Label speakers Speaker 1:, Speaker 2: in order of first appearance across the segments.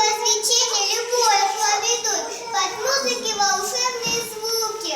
Speaker 1: развлечения любое поведут, под музыки волшебные звуки.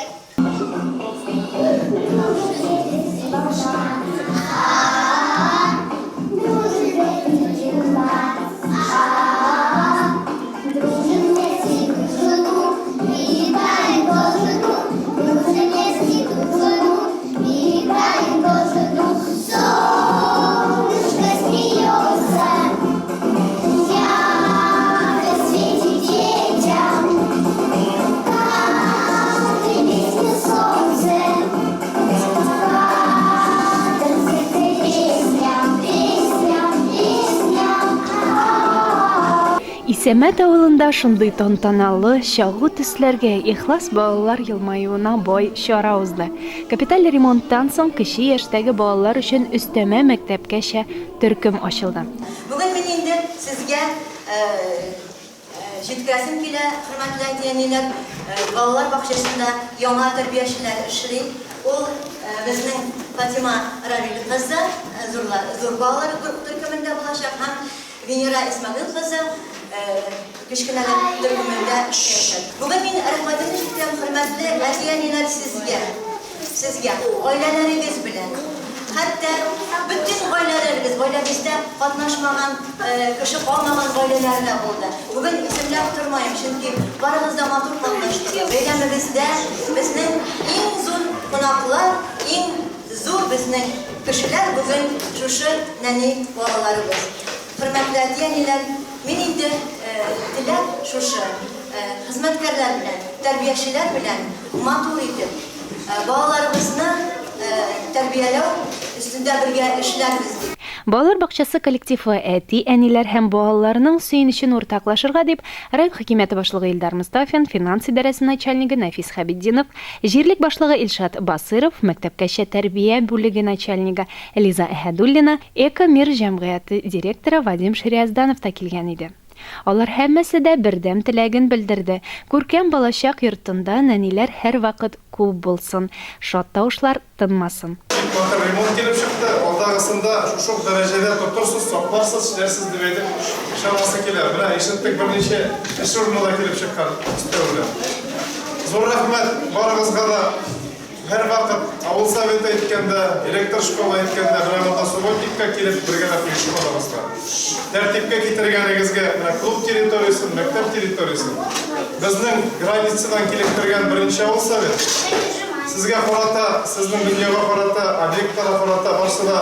Speaker 2: Исәмәт авылында шундый тантаналы, шагу төсләргә, ихлас балалар елмаюына бай чара узды. Капиталь ремонттан соң кече яшьтәге балалар өчен өстәмә мәктәпкәчә төркем ачылды.
Speaker 3: Бүген мин инде сезгә җиткәсем килә, хөрмәтле әтиәниләр, балалар бакчасында яңа тәрбиячеләр эшли. Ул безнең Фатима Равил кызы, зур балалар төркемендә булачак һәм Венера Исмагыйль кызы кечкенәләр төркемендә эшләячәк. Бүген мин рәхмәтемне җиткән хөрмәтле әтиәниләр сезгә, гаиләләрегез белән. Хәтта bütün гаиләләрегездә катнашмаган, кеше калмаган гаиләләр дә булды. Бүген исемләп тормыйм, чөнки барыгыз да матур катнаштыгыз. Бәйрәмебездә безнең иң зур кунаклар, иң зур безнең кешеләр бүген шушы нәни балаларыбыз. Хөрмәтле әтиәниләр, мин инде теләп шушы хезмәткәрләр белән, тәрбиячеләр белән матур итеп балаларыбызны тәрбияләү өстендә бергә эшләрбез.
Speaker 2: Балалар бакчасы коллективы әти-әниләр һәм балаларның сөенечен уртаклашырга дип район хакимияте башлыгы Илдар Мустафин, финанс идарәсе начальнигы Нафис Хабиддинов, җирлек башлыгы Илшат Басыров, мәктәпкәчә тәрбия бүлеге начальнигы Лиза Әхәдуллина, Эко-мир җәмгыяте директоры Вадим Шириязданов та килгән иде. Алар һәммәсе дә бердәм теләген белдерде. Күркәм балачак йортында нәниләр һәр вакыт күп булсын, шат тавышлар тынмасын.
Speaker 4: Ремонт килеп чыкты, алдагысында шушы дәрәҗәдә тотырсыз, сакларсыз, эшләрсез дип әйтеп, шамасы килә. Менә ишеттек берничә эш урынына килеп чыккан истәүле. Зур рәхмәт барыгызга да. Һәр вакыт авыл советы әйткәндә, электр школа әйткәндә, менә монда субботникка килеп бергә оешмаларыбызга. Тәртипкә китергәнегезгә, менә клуб территориясын, мәктәп территориясын, безнең границадан килеп кергән беренче авыл совет. Сезгә карата, сезнең дөньяга карата, объектларга карата барсына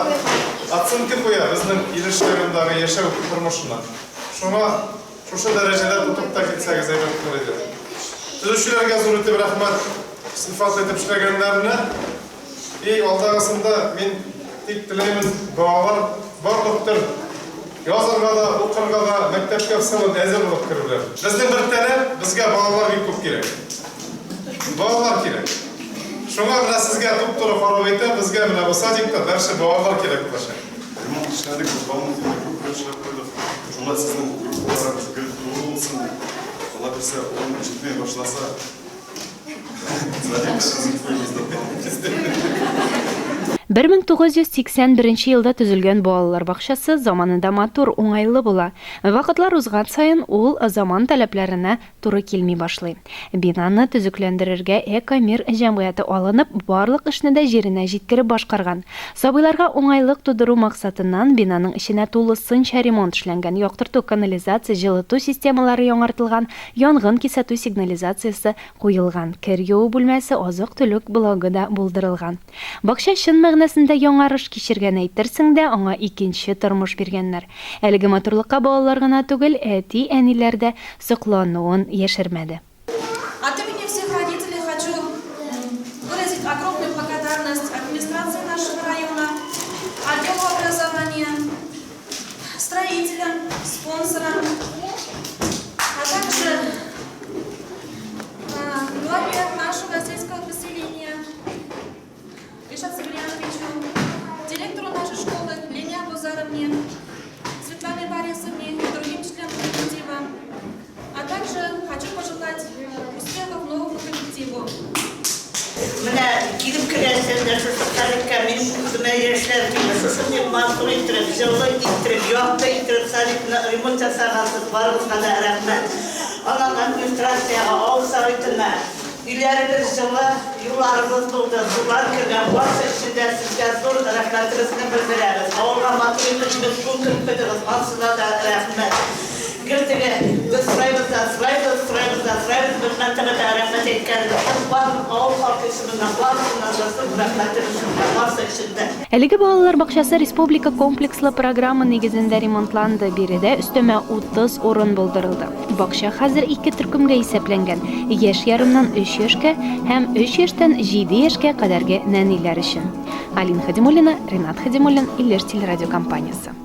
Speaker 4: оценка куя безнең Илеш районындагы яшәү тормышына. Шуңа шушы дәрәҗәдә тотып та китсәгез әйбәт булыр иде. Төзүчеләргә зур итеп рәхмәт. Сыйфат итеп эшләгәннәрне. Алдагысында мин тик теләймен, балалар барлыктыр. Язарга да, укырга да, мәктәпкә сылып әзер булып керүләр. Безнең бер тәләп, безгә балалар бик күп кирәк. Балалар кирәк. Шуңа менә сезгә туп-туры карап әйтәм, безгә менә бу садикта дәрше балалар кирәк булачак.
Speaker 5: Ремонт эшләдек, дополнительно күп эшләп куйдык. Шуңа сезнең балаларыбыз күп булсын. Алла берсе, ул җитмәй башласа,
Speaker 2: 1981 елда төзелгән балалар бакчасы заманында матур, уңайлы була. Вакытлар узган саен ул заман таләпләренә туры килми башлый. Бинаны төзекләндерергә Эко-мир җәмгыяте алынып, барлык эшне дә җиренә җиткереп башкарган. Сабыйларга уңайлык тудыру максатыннан бинаның эченә тулысынча ремонт эшләнгән, яктырту, канализация, җылыту системалары яңартылган, янгын кисәтү сигнализациясе куелган, кер юу бүлмәсе, азык-төлек блогы да булдырылган. Бакча чын мәгънәсендә яңарыш кичергән әйтерсең дә, аңа икенче тормыш биргәннәр. Әлеге матурлыкка балалар гына түгел, әти-әниләр дә соклануын яшермәде.
Speaker 6: От имени всех родителей хочу выразить огромную благодарность администрации нашего района, отделу образования, строителям, спонсорам, а также главе нашего сельского поселения Ильшату Сабирьяновичу, директору нашей школы Лене Абузаровне, Светлане Борисовне и другим членам коллектива. А также хочу пожелать успехов новому коллективу.
Speaker 7: Менә килеп керәсендә шушы тарихка мин күземә яшьләр килә, шушы Мансур иттереп, жылы иттереп, яқты иттереп, садикна ремонт жасағансыз барыңызға да рахмет. Анан администрацияға, ауыл советіне, үйлеріңіз жылы, юларымыз болды, сулар кірген, басы ішінде сізге зор рахметіңізді білдіреміз. Ауылға мансур иттеріп, су кірпедіңіз, ансына да рахмет. Гіртіге, біз сұраймыз, біз мәнтімді рахмет еткенді. Барлық ауыл халқы ішімінен, барлығынан жасып, рахметімізді басы ішінде.
Speaker 2: Әлеге балалар бакчасы республика комплекслы программа негізінде ремонтланды. Биредә өстәмә 30 орын булдырылды. Бакча хәзер 2 төркемгә исәпләнгән. Яшь ярымнан 3 яшькә һәм 3 яшьтән 7 яшькә кадәрге нәниләр өчен. Алин Хадимуллина, Ренат Хадимуллин, Иллеш телерадиокомпаниясе.